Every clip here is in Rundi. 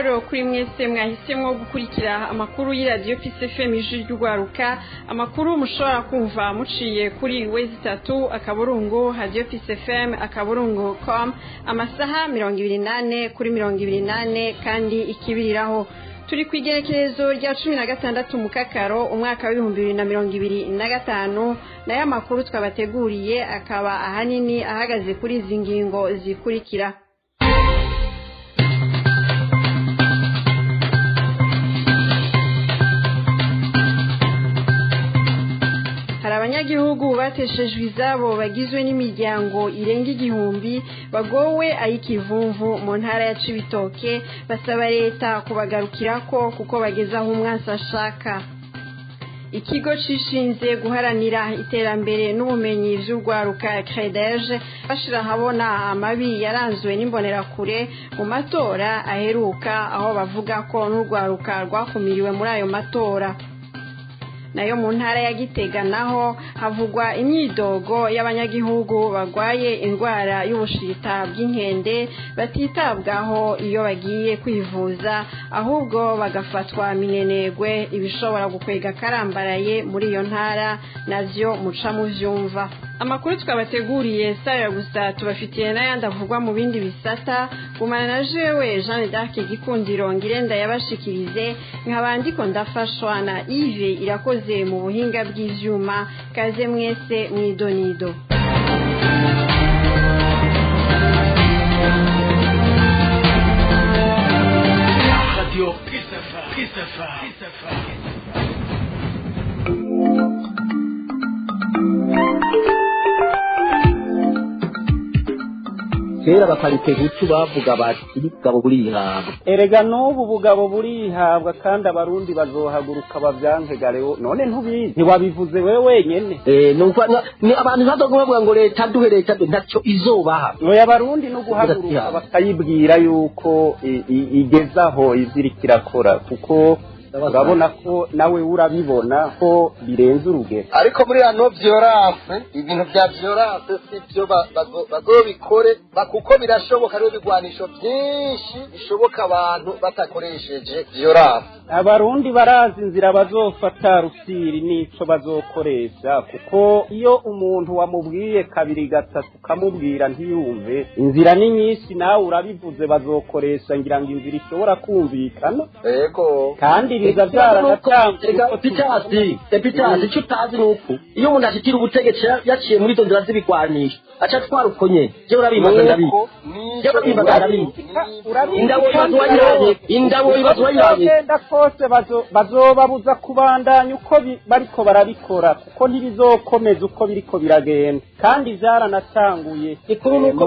amahoro kuri mwese mwahisemwo gukurikira amakuru y'iradiyo Peace FM ijwi ry'ugwaruka. Amakuru mushobora kumva muciye kuri wezi 3 akaburungu radio Peace FM akaburungu.com amasaha 28 kuri 28 kandi ikibiriraho. Turi kwigerekerezo rya 16 mukakaro umwaka wa 2025 na ya makuru twabateguriye akaba ahanini ahagaze kuri izi ngingo zikurikira. Abanyagihugu bateshejwe izabo bagizwe n'imiryango irenga igihumbi bagowe ayikivumvu mu ntara ya Cibitoke basaba leta kubagarukirako kuko bageza aho umwansi ashaka. Ikigo cishinze guharanira iterambere n'ubumenyi vy'urwaruka CREDEJ bashira habona amabi yaranzwe n'imbonerakure mu matora aheruka aho bavuga ko n'urwaruka rwakumiriwe muri ayo matora. Nayo mu ntara ya Gitega naho havugwa imyidogo y'abanyagihugu bagwaye indwara y'ubushita bw'inkende batitabwaho iyo bagiye kwivuza ahubwo bagafatwa minenegwe ibishobora gukwega karambaraye muri iyo ntara navyo muca mu vyumva. Amakuru twabateguriye saya gusa tubafitiye n'ayandi avugwa mu bindi bisata. Gumana na jewe Jean d'Arc Gikundiro ngirenda yabashikirize nkabandiko ndafashwa na Yves irakoze mu buhinga bw'ivyuma. Kaze mwese mwidonido. Radio Peace FM. Kera bakarite gucu bavuga bati bugabo burihabwa. Erega n'ubu bugabo burihabwa kandi abarundi bazohaguruka bavyankegare none ntubizi ntiwabivuze wewe wenyene. Ni abantu bazoga bavuga ngo leta duhe leta ntacyo izobaha. Oya abarundi no guhaguruka bakayibwira yuko igezaho izirikirakora kuko urabona ko nawe urabibona ko birenze urugero. Ariko muri hano vyorase ibintu vya vyorase sivyo bazobikore kuko birashoboka rero bigwanisho byinshi bishoboka abantu batakoresheje vyorase. Abarundi barazi inzira bazofata rusiri nico bazokoresha kuko iyo umuntu wamubwiye kabiri gatatu kamubwira ntiyumve inzira ni nyinshi nawe urabivuze bazokoresha ngira ngo inzira ishobora kumvikana. Yego kandi biza byaragatanga epitasi cyo tazi nuko iyo umuntu ashikira ubutegetsi yaciye muri izo nzira z'ibigwanisho aca twarukonye je urabibaza ndabizi indabo ibazwayanye kose bazobabuza kubandanya uko bariko barabikora kuko ntibizokomeza uko biriko biragenda kandi byaranatanguye ikuru nuko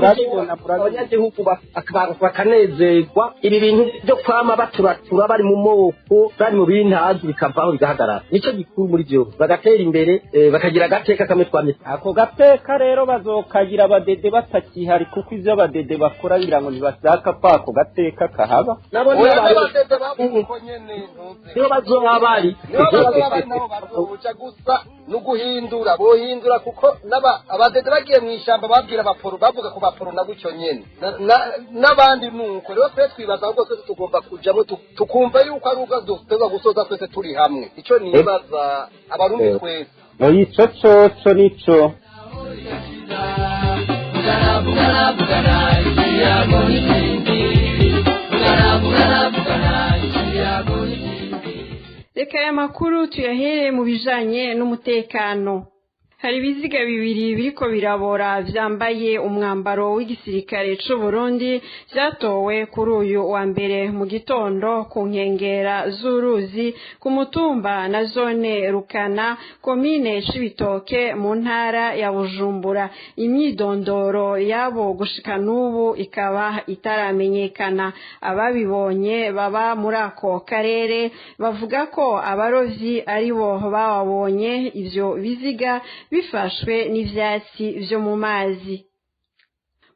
abanyagihugu bakanezerwa ibi bintu byo kwama baturatura bari mu moko bari mu bintazi bikavaho bigahagarara nico gikuru muri byo bagatera imbere bakagira agateka kamwe twamye. Ako gateka rero bazokagira abadede batakihari kuko ivyo abadede bakora ngira ngo ntibashaka kwako gateka kahaba nabo n'abadede babuko nyene niyo bazoba bari nabo bazoca gusa no guhindura bohindura kuko abadede bagiye mu ishamba babwira abaporo bavuga ku baporo na gucyo nyene n'abandi nuko rero twe twibaza ahubwo twese tugomba kujamo tukumva yuko ari ubwo dufiteza gusoza twese turi hamwe ico nibaza abarundi twese ico coco nico Reka ya makuru tuyahere mu bijanye n'umutekano. Hari ibiziga bibiri biriko birabora vyambaye umwambaro w'igisirikare c'u Burundi vyatowe kuri uyu wa mbere mu gitondo ku nkengera z'uruzi ku mutumba na zone Rukana komine Cibitoke mu ntara ya Bujumbura. Imyidondoro yabo gushika n'ubu ikaba itaramenyekana. Ababibonye baba muri ako karere bavuga ko abarovyi aribo babonye ivyo biziga bifashwe n'ivyatsi vyo mu mazi.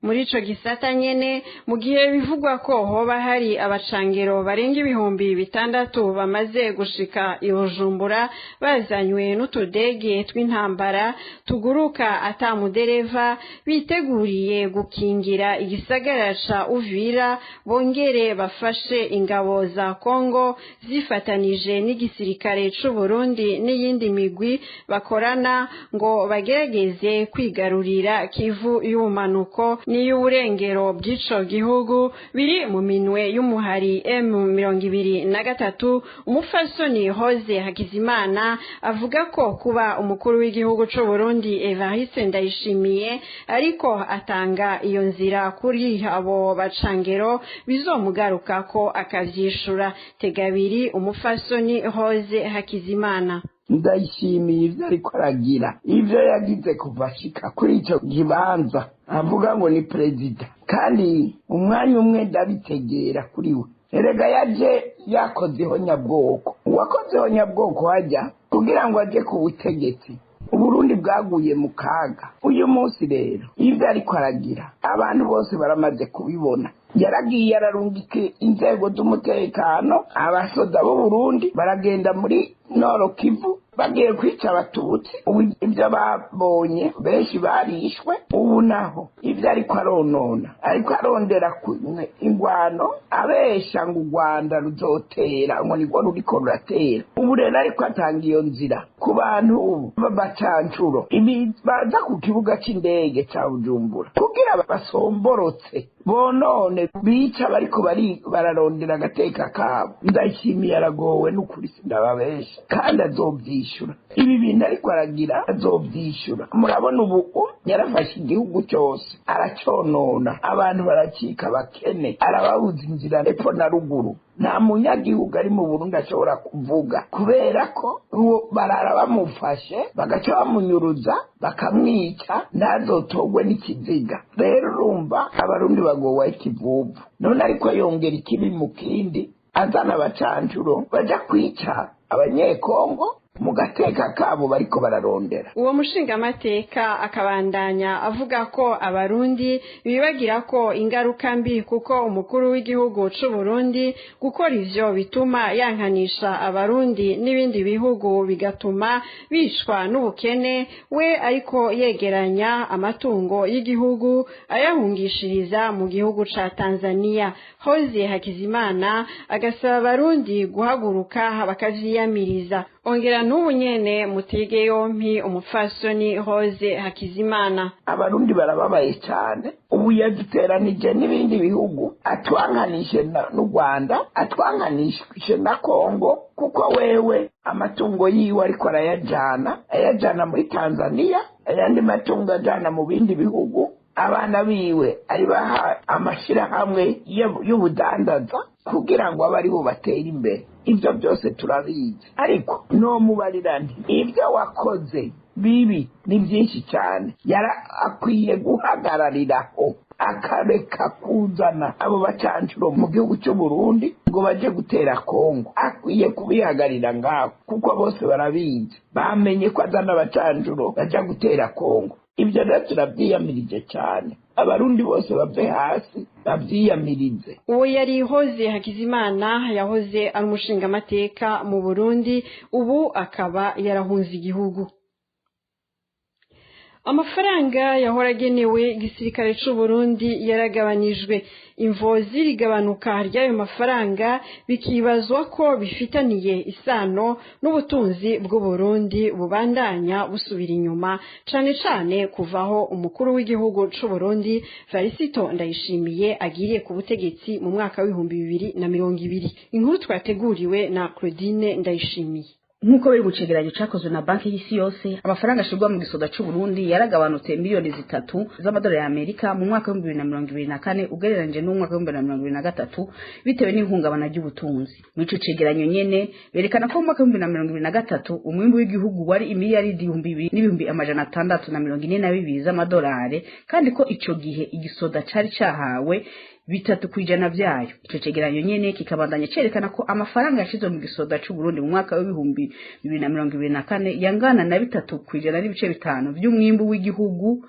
muri ico gisata nyene mu gihe bivugwa ko hoba hari abacangero barenga 600 bamaze gushika i Bujumbura bazanywe n'utudege tw'intambara tuguruka atamudereva biteguriye gukingira igisagara ca Uvira bongere bafashe ingabo za Kongo zifatanije n'igisirikare c'u Burundi n'iyindi migwi bakorana ngo bagerageze kwigarurira Kivu y'ubumanuko n'iy'uburengero bw'ico gihugu biri mu minwe y'umuhari M23. Umufasoni Hoze Hakizimana avuga ko kuba umukuru w'igihugu c'u Burundi Evariste Ndayishimiye ariko atanga iyo nzira kuri abo bacangero bizomugaruka ko akavyishura. Tegabiri umufasoni Hoze Hakizimana: Ndayishimiye ivyo ariko aragira, ivyo yagize kuva ashika kuri ico kibanza avuga ngo ni perezida, kandi umwanya umwe ndabitegera kuri we. Erega yaje yakozeho nyabwoko, uwakozeho nyabwoko hajya kugira ngo aje ku butegetsi. Uburundi bwaguye mu kaga. Uyu munsi rero ivyo ariko aragira abantu bose baramaze kubibona. Yaragiye ararungike inzego z'umutekano, abasoda b'u Burundi baragenda muri Noro Kivu bagiye kwica abatutsi. Ubu ibyo babonye benshi barishwe. Ubu naho ibyo ariko aronona, ariko arondera ingwano, abesha ngo u Rwanda ruzotera, ngo nirwo ruriko ruratera. Ubu rero ariko atanga iyo nzira ku bantu b'abacancuro baza ku kibuga c'indege ca Bujumbura kugira basomborotse bonone bica bariko bararondera agateka kabo. Ndayishimiye aragowe n'ukuri sindababesha, kandi azovyishura. Ibi bintu ariko aragira azovyishura. Murabona ubu yarafashe igihugu cyose araconona, abantu baracika bakene, arababuza inzira epfo na ruguru. Nta munyagihugu ari mu Burundi ashobora kuvuga kubera ko uwo barara bamufashe bagaca bamunyuruza bakamwica, ntazotogwe n'ikiziga. Rero urumva abarundi bagowe ikivuvu. None ariko yongera ikibi mu kindi, azana abacancuro baja kwica abanyekongo mu gateka kabo bariko bararondera. Uwo mushingamateka akabandanya avuga ko abarundi bibagira ko ingaruka mbi kuko umukuru w'igihugu c'u Burundi gukora ivyo bituma yankanisha abarundi n'ibindi bihugu bigatuma bicwa n'ubukene, we ariko yegeranya amatungo y'igihugu ayahungishiriza mu gihugu ca Tanzania. Hoze Hakizimana agasaba abarundi guhaguruka bakavyiyamiriza. Ongera n'ubu nyene mutege yompi umufasoni Hoze Hakizimana: abarundi barababaye cyane. Ubu yaduteranije n'ibindi bihugu, atwanganishe n'u Rwanda, atwanganishe na Kongo, kuko wewe amatungo yiwe ariko ayajana muri Tanzania, ayandi matungo ajana mu bindi bihugu. Abana biwe ari baha amashirahamwe y'ubudandaza kugira ngo abari bo batera imbere. Ibyo byose turabizi, ariko no mubarira nti ibyo wakoze bibi ni byinshi cyane. Akwiye guhagarariraho akareka kuzana abo bacancuro mu gihugu cy'u Burundi ngo baje gutera Kongo. Akwiye kubihagarira ngaho kuko bose barabizi, bamenye ko azana abacancuro baja gutera Kongo. Ibyo rero turabyiyamirije cyane, abarundi bose bave hasi bavyiyamirize. Uwo yari Hoze Hakizimana, yahoze ari umushingamateka mu Burundi, ubu akaba yarahunze igihugu. Amafaranga yahora agenewe igisirikare c'u Burundi yaragabanijwe. Imvo zirigabanuka ry'ayo mafaranga bikibazwa ko bifitaniye isano n'ubutunzi bw'u Burundi bubandanya busubira inyuma, cane cane kuvaho umukuru w'igihugu c'u Burundi Varisito Ndayishimiye agiriye ku butegetsi mu mwaka w'2020. Inkuru twateguriwe na Claudine Ndayishimiye. Nkuko biri mu cegeranyo cakozwe na banki y'isi yose, amafaranga ashirwa mu gisoda c'u Burundi yaragabanutse miliyoni 3 z'amadolari ya Amerika mu mwaka wa 2024 ugereranije n'umwaka wa 2023 bitewe n'ihungabana ry'ubutunzi. Mu ico cegeranyo nyene berekana ko mu mwaka wa 2023 umwimbu w'igihugu wari imiliyaridi 2,642 z'amadolari, kandi ko ico gihe igisoda cari cahawe 3% vyayo. Ico cegeranyo nyene kikabandanya cerekana ko amafaranga yashizwe mu gisoda c'u Burundi mu mwaka wa 2024 yangana na 3% n'ibice 5 by'umwimbu w'igihugu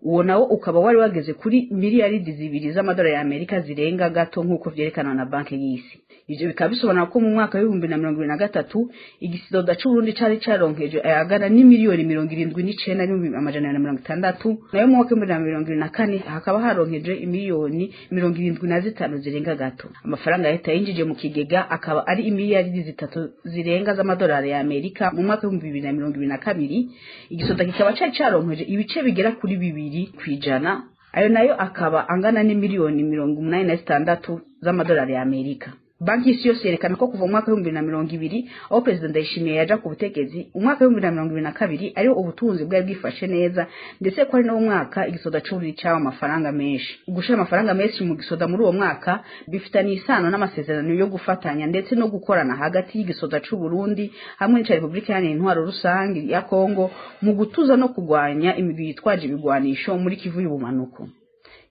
uwo nawo ukaba wari wageze kuri miliyaridi 2 z'amadolari ya Amerika zirenga gato nk'uko vyerekana na banki y'isi. Ivyo bikaba bisobanura ko mu mwaka wa 2023 igisoda c'u Burundi cari caronkeje ayagana ni miliyoni 79,160, nayo mu mwaka wa 2024 hakaba haronkeje imiliyoni 75 zirenga gato. Amafaranga leta yinjije mu kigega akaba ari imiliyaridi 3 zirenga z'amadolari ya Amerika mu mwaka wa 2022. Igisoda kikaba cari caronkeje ibice bigera kuri 2 kwijana, ayo nayo akaba angana ni miliyoni 86 z'amadolari ya Amerika. Banki y'isi yose yerekana ko kuva mu mwaka wa 2020 aho President Ndayishimiye yaja ku butegetsi, umwaka wa 2022 ariho ubutunzi bwari bwifashe neza, ndetse ko ari no mwaka igisoda c'uburi cyawa amafaranga menshi. Gushira amafaranga menshi mu gisoda muri uwo mwaka bifitanye isano n'amasezerano yo gufatanya ndetse no gukorana hagati y'igisoda c'u Burundi hamwe n'icya Republika Iharanira Intwaro Rusange ya Kongo mu gutuza no kugwanya imigwi yitwaje ibigwanisho muri Kivu y'ubumanuko.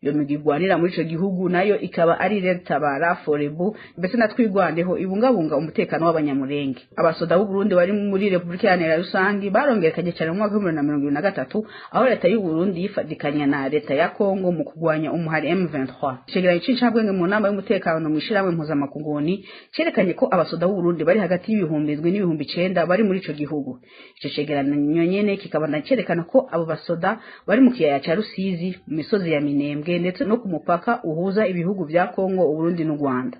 Iyo migigwanira muri ico gihugu nayo ikaba ari Tabara Forebu, mbese natwigwandeho ibungabunga umutekano w'abanyamurenge. Abasoda b'u Burundi bari muri Republika Iharanira Rusange barongerekanye cyane mu mwaka wa 2023 aho leta y'u Burundi yifadikanya na leta ya Kongo mu kugwanya umuhari M23. Cegeranyo c'incabwenge mu nama y'umutekano mu ishiramwe mpuzamakungu cerekanye ko abasoda b'u Burundi bari hagati y'ibihumbi 9 bari muri ico gihugu. Ico cegeranyo nyene kikaba cerekana ko abo basoda bari mu kiyaya ca Rusizi, mu misozi ya Minembwe ndetse no ku mupaka uhuza ibihugu vya Kongo, Burundi n'u Rwanda.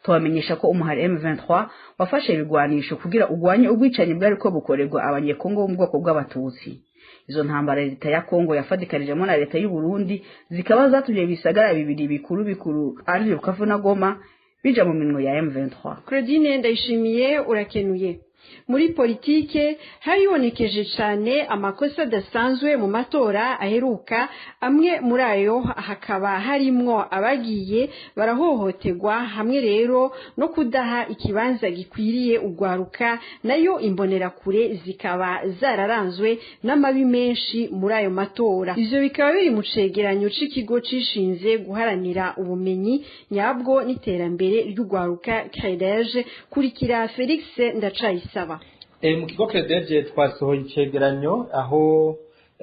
Tubamenyesha ko umuhari M23 wafashe ibigwanisho kugira ugwanye ubwicanyi bwari ko bukorerwa abanyekongo bo mu bwoko bw'abatutsi. Izo ntambara leta ya Kongo yafadikarijemo na leta y'u Burundi zikaba zatumye bisagara bibiri bikuru ari Bukavu na Goma bija mu minwe ya M23. Claudine Ndayishimiye urakenuye. Muri politike hayibonekeje cyane amakosa adasanzwe mu matora aheruka, amwe muri ayo hakaba harimwo abagiye barahohoterwa, hamwe rero no kudaha ikibanza gikwiriye ugwaruka, nayo imbonera kure zikaba zararanzwe n'amabi menshi muri ayo matora. Ivyo bikaba biri mu cegeranyo c'ikigo cishinze guharanira ubumenyi nyabwo n'iterambere ry'ugwaruka CREDEJ. Kurikira Felix Ndacayisaba. Mu kigo CREDEJ twasohoye icegeranyo aho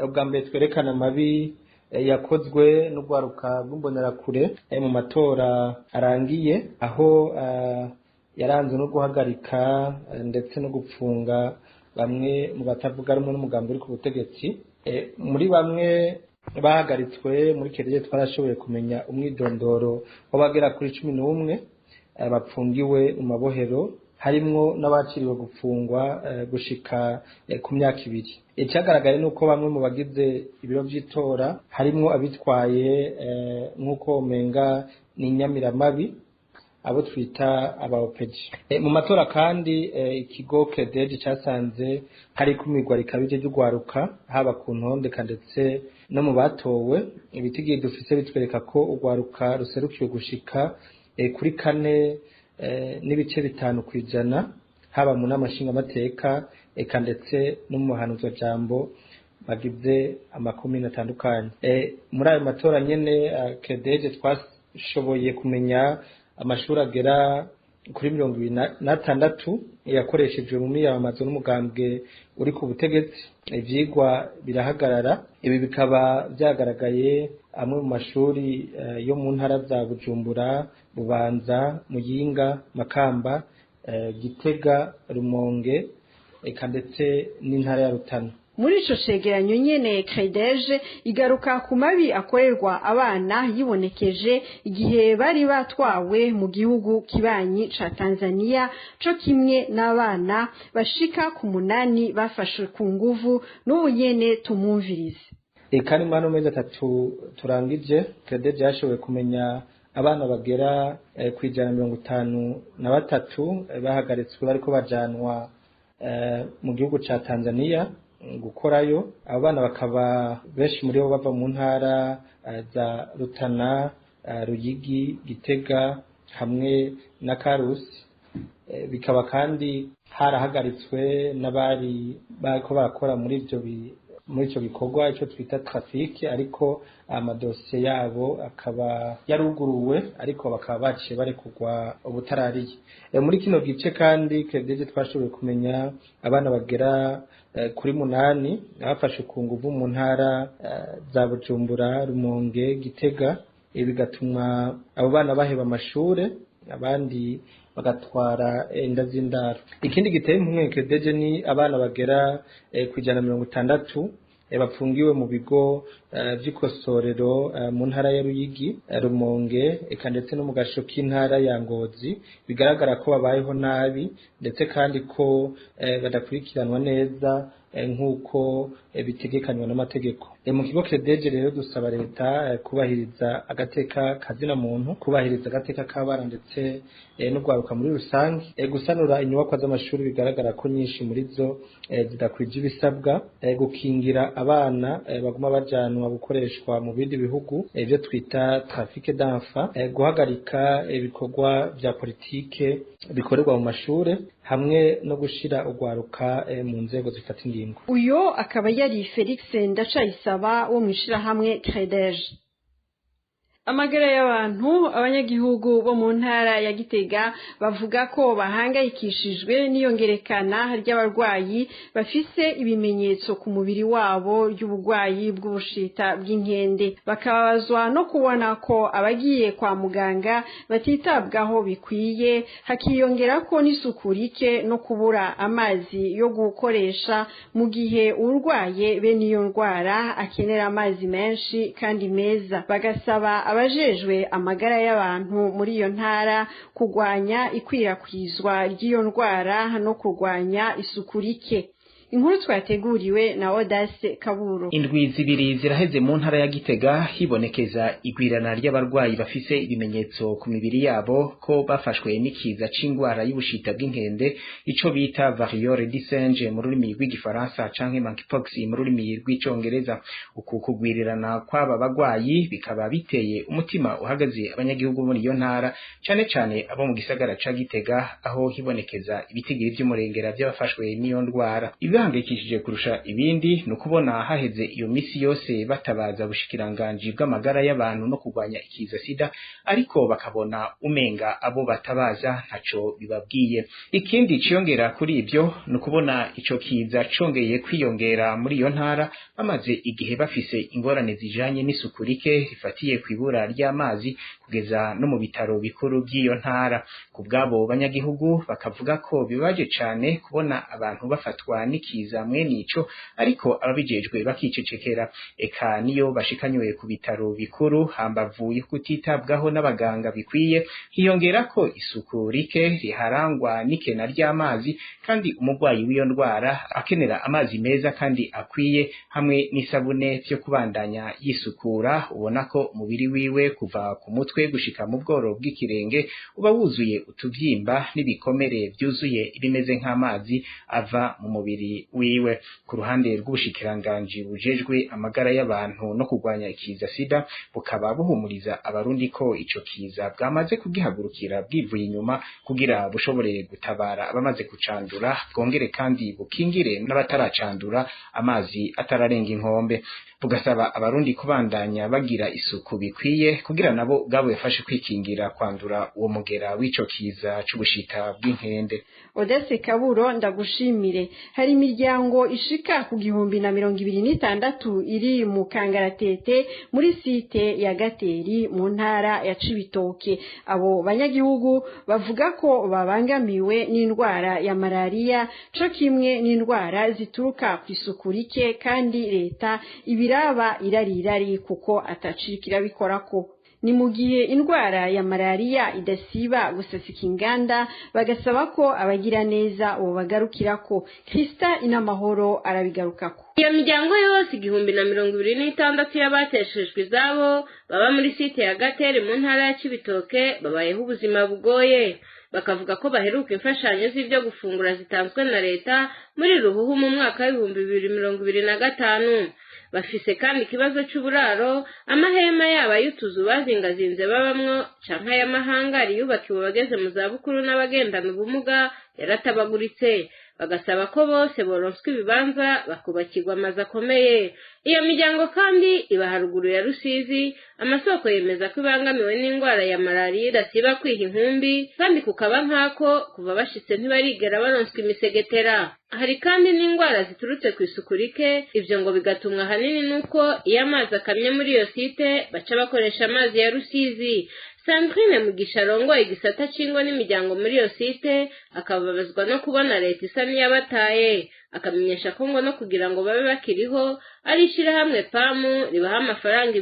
ubwa mbere twerekana amabi yakozwe n'ugwaruka rw'imbonerakure mu matora arangiye, aho yaranze no guhagarika ndetse no gupfunga bamwe mu batavuga rumwe n'umugambi uri ku butegetsi. Muri bamwe bahagaritswe muri CREDEJ twarashoboye kumenya umwidondoro w'abagera kuri 11 bapfungiwe mu mabohero, harimwo n'abaciriwe gupfungwa gushika ku myaka 2. Icyagaragaye nuko bamwe mu bagize ibiro by'itora harimwo abitwaye nk'uko menga ni Nyamiramabi, abo twita abaopeji. Mu matora kandi ikigo CREDEJ cyasanze hari kumirwa rikabije ry'ugwaruka, haba ku ntondeka ndetse no mu batowe. Ibitigiye dufise bitwereka ko ugwaruka ruserukiye gushika kuri 4 n'ibice 5 kwijana, haba mu namashinga amateka eka ndetse no mu hanuzo jambo bagize amakomine atandukanye. Muri ayo matora nyene CREDEJ twashoboye kumenya amashuri agera kuri 26 yakoreshejwe mu miyamamazo n'umugambwe uri ku butegetsi. Ivyigwa birahagarara. Ibi bikaba byagaragaye amwe mu mashuri yo mu ntara za Bujumbura, Bubanza, Muyinga, Makamba, Gitega, Rumonge eka ndetse n'intara ya Rutana. Muri ico cegeranyo nyene CREDEJ igaruka ku mabi akorerwa abana yibonekeje igihe bari batwawe mu gihugu kibanyi ca Tanzania, co kimwe n'abana bashika ku 8 bafashwe ku nguvu n'ubu nyene tumumvirize. Kandi mano mezi 3 turangije CREDEJ yashoboye kumenya abana bagera ku 153 bahagaritswe bariko bajanwa mu gihugu ca Tanzania gukorayo. Abo bana bakaba benshi muri bo bava mu ntara za Rutana, Ruyigi, Gitega hamwe na Karusi. Bikaba kandi harahagaritswe n'abari bariko barakora muri ivyo muri ico gikorwa ico twita traffic ariko amadosiye yabo akaba yaruguruwe ariko bakaba baciye barekurwa ubutarariye. Muri kino gice kandi KDG twashoboye kumenya abana bagera kuri 8 bafashe ku nguvu mu ntara za Bujumbura, Rumonge, Gitega, bigatuma abo bana baheba amashure abandi bagatwara inda z'indaro. Ikindi giteye impumwe KDG ni abana bagera ku 160 bapfungiwe mu bigo vy'ikosorero mu ntara ya Ruyigi, Rumonge eka ndetse no mu gasho k'intara ya Ngozi, bigaragara ko babayeho nabi ndetse kandi ko badakurikiranwa neza nk'uko bitegekanywa n'amategeko. Mu kigo KDG rero dusaba leta kubahiriza agateka kazina muntu, kubahiriza agateka k'abana ndetse no gwaruka muri rusange, gusanura inyubakwa z'amashuri bigaragara ko nyinshi muri zo zidakwije ibisabwa, gukingira abana baguma bajanwa gukoreshwa mu bindi bihugu ibyo twita trafic d'enfants, guhagarika ibikorwa vya politike bikorerwa mu mashure hamwe no gushira ugwaruka mu nzego zifata ingingo. Uyo akaba yari Felix Ndacayisaba wo mwishira hamwe KDG. Amagara y'abantu abanyagihugu bo mu ntara ya Gitega bavuga ko bahangayikishijwe n'iyongerekana ry'abarwayi bafise ibimenyetso ku mubiri wabo y'ubugwayi bw'ubushita bw'inkende, bakabazwa no kubona ko abagiye kwa muganga batitabwaho bikwiye, hakiyongera ko n'isuku rike no kubura amazi yo gukoresha mu gihe urwaye bene iyo ndwara akenera amazi menshi kandi meza. Bagasaba abajejwe amagara y'abantu muri iyo ntara kugwanya ikwirakwizwa ry'iyo ndwara no kurwanya isuku rike. Inkuru twateguriwe na Odase Kaburo. Indwi zibiri ziraheze mu ntara ya Gitega hibonekeza igwirana ry'abarwayi bafise ibimenyetso ku mibiri yabo ko bafashwe n'ikiza c'ingwara y'ubushita bw'inkende, ico bita variole du singe mu rurimi rw'igifaransa canke monkeypox mu rurimi rw'icongereza. Uku kugwirirana kw'aba bagwayi bikaba biteye umutima uhagaze abanyagihugu muri iyo ntara, cane cane abo mu gisagara ca Gitega aho hibonekeza ibitigiri vy'umurengera by'abafashwe n'iyo ndwara. Ibihangayikishije kurusha ibindi nukubona haheze iyo misi yose batabaza bushikiranganji bw'amagara y'abantu no kurwanya ikiza sida, ariko bakabona umenga abo batabaza ntaco bibabwiye. Ikindi ciyongera kuri ibyo nukubona ico kiza congeye kwiyongera muri iyo ntara bamaze igihe bafise ingorane zijanye n'isuku rike rifatiye kwibura ry'amazi kugeza no mu bitaro bikuru by'iyo ntara. Kubwabo banyagihugu bakavuga ko bibaje cane kubona abantu bafatwa n'ikiza mwene ico, ariko ababijejwe bakicecekera. Eka niyo bashikanywe ku bitaro bikuru hambavuye kutitabwaho n'abaganga bikwiye, hiyongera ko isuku rike riharangwa n'ikena ry'amazi, kandi umugwayi w'iyo ndwara akenera amazi meza kandi akwiye hamwe n'isabune byo kubandanya yisukura. Ubona ko umubiri wiwe kuva ku mutwe gushika mu bworo bw'ikirenge uba wuzuye utuvyimba n'ibikomere byuzuye ibimeze nk'amazi ava mu mubiri wiwe. Ku ruhande rw'ubushikiranganji bujejwe amagara y'abantu no kurwanya ikiza sida, bukaba buhumuriza abarundi ko ico kiza bwamaze kugihagurukira bwivuye inyuma kugira bushobore gutabara abamaze kucandura, bwongere kandi bukingire n'abataracandura amazi atararenga inkombe. Bugasaba abarundi kubandanya bagira isuku bikwiye kugira nabo gabo yafashe kwikingira kwandura uwo mugera w'ico kiza c'ubushita bw'inkende. Odese Kaburo ndagushimire. Hari imiryango ishika ku 126 iri mu Kangaratete muri site ya Gateri mu ntara ya Cibitoke. Abo banyagihugu bavuga ko babangamiwe n'indwara ya malaria co kimwe n'indwara zituruka ku isuku rike, kandi leta ibiraba irari kuko atacikira bikorako. Ni mu gihe indwara ya malaria idasiba gusasika inganda, bagasaba ko abagira neza uwo bagarukirako. Krista Inamahoro arabigarukako. Iyo miryango yose 126 y'abateshejwe izabo baba muri site ya Gateri mu ntara ya Cibitoke babayeho ubuzima bugoye. Bakavuga ko baheruka imfashanyo z'ibyo gufungura zitanzwe na leta muri Ruhuhu mu mwaka wa 2025. Bafise kandi ikibazo c'uburaro, amahema yaba y'utuzu bazingazinze babamwo canke y'amahangari yubakiwe bageze mu zabukuru n'abagendana ubumuga yaratabaguritse. bagasaba ko bose boronswa ibibanza bakubakirwa amazu akomeye. Iyo miryango kandi iba haruguru ya Rusizi, amasoko yemeza ko ibangamiwe n'indwara ya malariya idasiba kwiha inkumbi, kandi kukaba nkako kuva bashitse ntibarigera baronswa imisegetera. Hari kandi n'indwara ziturutse ku isuku rike, ivyo ngo bigatumwa hanini nuko iyo amazi akamye muri iyo site baca bakoresha amazi ya Rusizi. Sandrine Mugisha arongoye igisata c'ingo n'imiryango muri iyo site akababazwa no kubona leta isa n'iyabataye, akamenyesha ko ngo no kugira ngo babe bakiriho ari ishirahamwe pamu ribaha amafaranga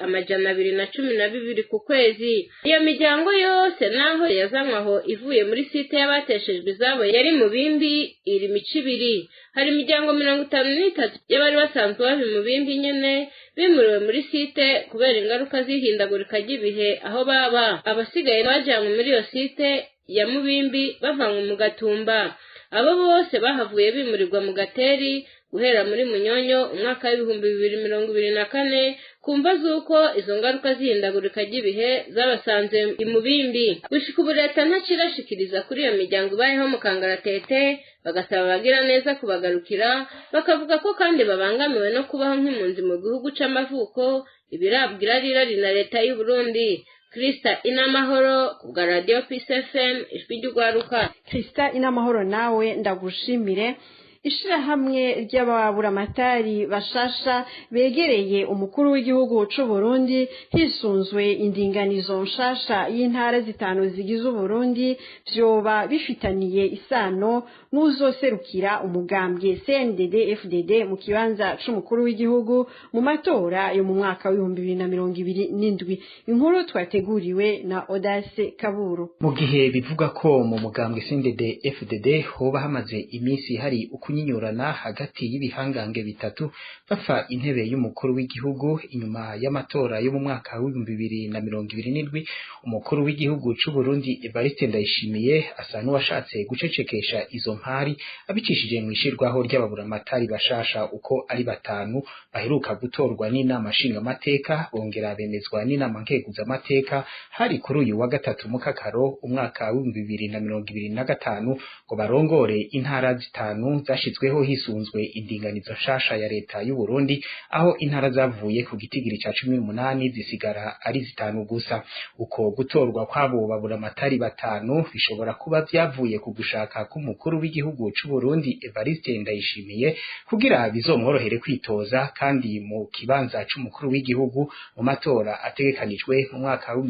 212 ku kwezi. Iyo miryango yose naho yazanywe aho ivuye muri site y'abateshejwe izabo yari mu bimbi iri mico ibiri. Hari imiryango 53 y'abari basanzwe baba mu bimbi nyene bimuriwe muri site kubera ingaruka zihindagurika ry'ibihe aho baba. Abasigaye bajanywe muri iyo site ya Mubimbi bavanywe mu Gatumba. Abo bose bahavuye bimurirwa mu Gateri guhera muri Munyonyo umwaka wa 2024 kumva zuko izo ngaruka zihindagurika ry'ibihe zabasanze imubimbi. Gushika ubu leta ntacirashikiriza kuri iyo miryango ibayeho mu kangaratete, bagasaba abagira neza kubagarukira, bakavuga ko kandi babangamiwe no kubaho nk'impunzi mu gihugu c'amavuko, ibirabwira rirari na leta y'u Burundi. Krista Inamahoro ku bwa Radio Peace FM ijwi ry'ugwaruka. Krista Inamahoro nawe ndagushimire. Ishirahamwe ry'ababuramatari bashasha begereye umukuru w'igihugu c'u Burundi hisunzwe indinganizo nshasha y'intara zitanu zigize Burundi vyoba bifitaniye isano n'uzoserukira umugambwe CNDD FDD mu kibanza c'umukuru w'igihugu mu matora yo mu mwaka wa 2027. Inkuru twateguriwe na Audace Kaburu. Mu gihe bivuga ko mu mugambwe CNDD FDD hoba hamaze iminsi hari kunyinyurana hagati y'ibihangange bitatu bapfa intebe y'umukuru w'igihugu inyuma y'amatora yo mu mwaka wa 2027, umukuru w'igihugu c'u Burundi Evariste Ndayishimiye asa n'uwashatse gucecekesha izo mpari abicishije mu ishirwaho ry'ababuramatari bashasha uko ari batanu baheruka gutorwa n'inama nshingamateka bongera bemezwa n'inama nkenguzamateka hari kuri uyu wa gatatu mu Kakaro umwaka wa 2025 ngo barongore intara zitanu zashizweho hisunzwe indinganizo nshasha ya leta y'u Burundi, aho intara zavuye ku gitigiri ca 18 zisigara ari zitanu gusa. Uko gutorwa kwabo baburamatari batanu bishobora kuba vyavuye ku gushaka k'umukuru w'igihugu c'u Burundi Evariste Ndayishimiye kugira bizomworohere kwitoza kandi mu kibanza c'umukuru w'igihugu mu matora ategekanijwe mu mwaka wa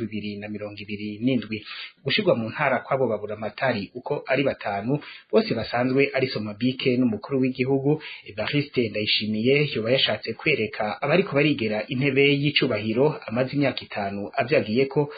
2027. Gushirwa mu ntara kwabo baburamatari uko ari batanu bose basanzwe ari Somabike n'umukuru w'igihugu Evariste Ndayishimiye yoba yashatse kwereka abariko barigera intebe y'icubahiro amaze imyaka 5 avyagiye ko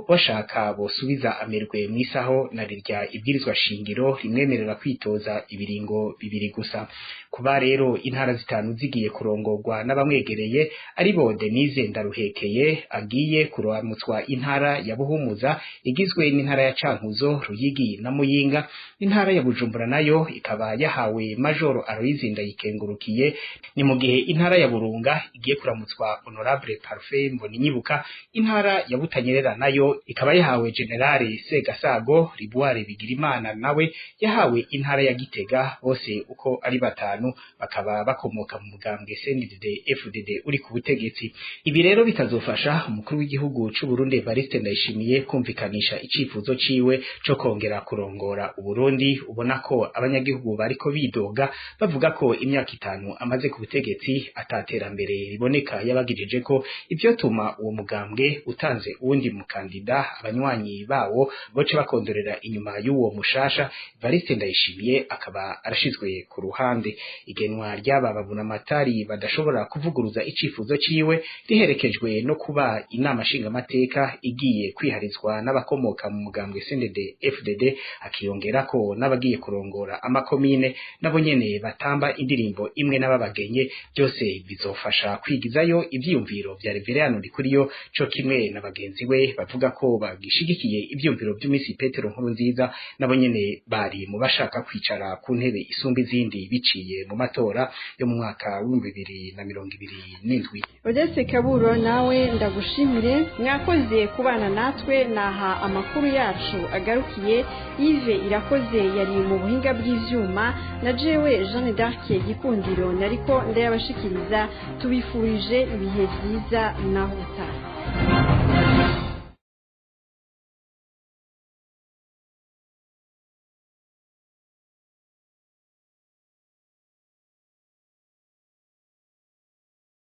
bashaka bosubiza amerwe mwisaho na rirya ibwirizwa shingiro rimwemerera kwitoza ibiringo bibiri gusa. Kuba rero intara zitanu zigiye kurongorwa n'abamwegereye ari bo Denise Ndaruhekeye agiye kuromutswa intara ya Buhumuza igizwe n'intara ya Cankuzo, Ruyigi na Muyinga. Intara ya Bujumbura nayo ikaba yahawe Major Aloyizi Ndayikengurukiye, ni mu gihe intara ya Burunga igiye kuramutswa Honorable Parfait Mboninyibuka. Intara ya Butanyerera nayo ikaba yahawe General Segasago Ribuare Bigirimana nawe yahawe intara ya Gitega. Bose uko ari batanu bakaba bakomoka mu mugambwe CNDD FDD uri ku butegetsi. Ibi rero bitazofasha umukuru w'igihugu c'u Burundi Evariste Ndayishimiye kumvikanisha icifuzo ciwe co kongera kurongora Uburundi. Ubona ko abanyagihugu bariko bidoga bavuga ko imyaka 5 amaze ku butegetsi ataterambere riboneka yabagijeje ko ivyo tuma uwo mugambwe utanze uwundi mukandida abanywanyi bawo boce bakondorera inyuma y'uwo mushasha. Evariste Ndayishimiye akaba arashizwe ku ruhande. Igenwa ry'aba babunamatari badashobora kuvuguruza icifuzo ciwe riherekejwe no kuba inama nshingamateka igiye kwiharizwa n'abakomoka mu mugambwe CNDD FDD, akiyongera ko n'abagiye kurongora amakomine nabo nyene batamba indirimbo imwe n'ababagenye. Byose bizofasha kwigizayo ivyiyumviro vya Reverend Ndikuriyo co kimwe na bagenzi we bavuga ko bagishigikiye ivyumviro by'umisi Petero Nkurunziza nabo nyene bari mu bashaka kwicara ku ntebe isumba izindi biciye biciye mu matora yo mu mwaka w'ibihumbi bibiri na mirongo ibiri n'indwi. Odese Kaburo nawe ndagushimire mwakoze kubana natwe naha amakuru yacu agarukiye. Yves Irakoze yari mu buhinga bw'ivyuma na jewe Jeanne d'Arc Gikundiro nariko ndayabashikiriza. Tubifurije ibihe vyiza naho utaha.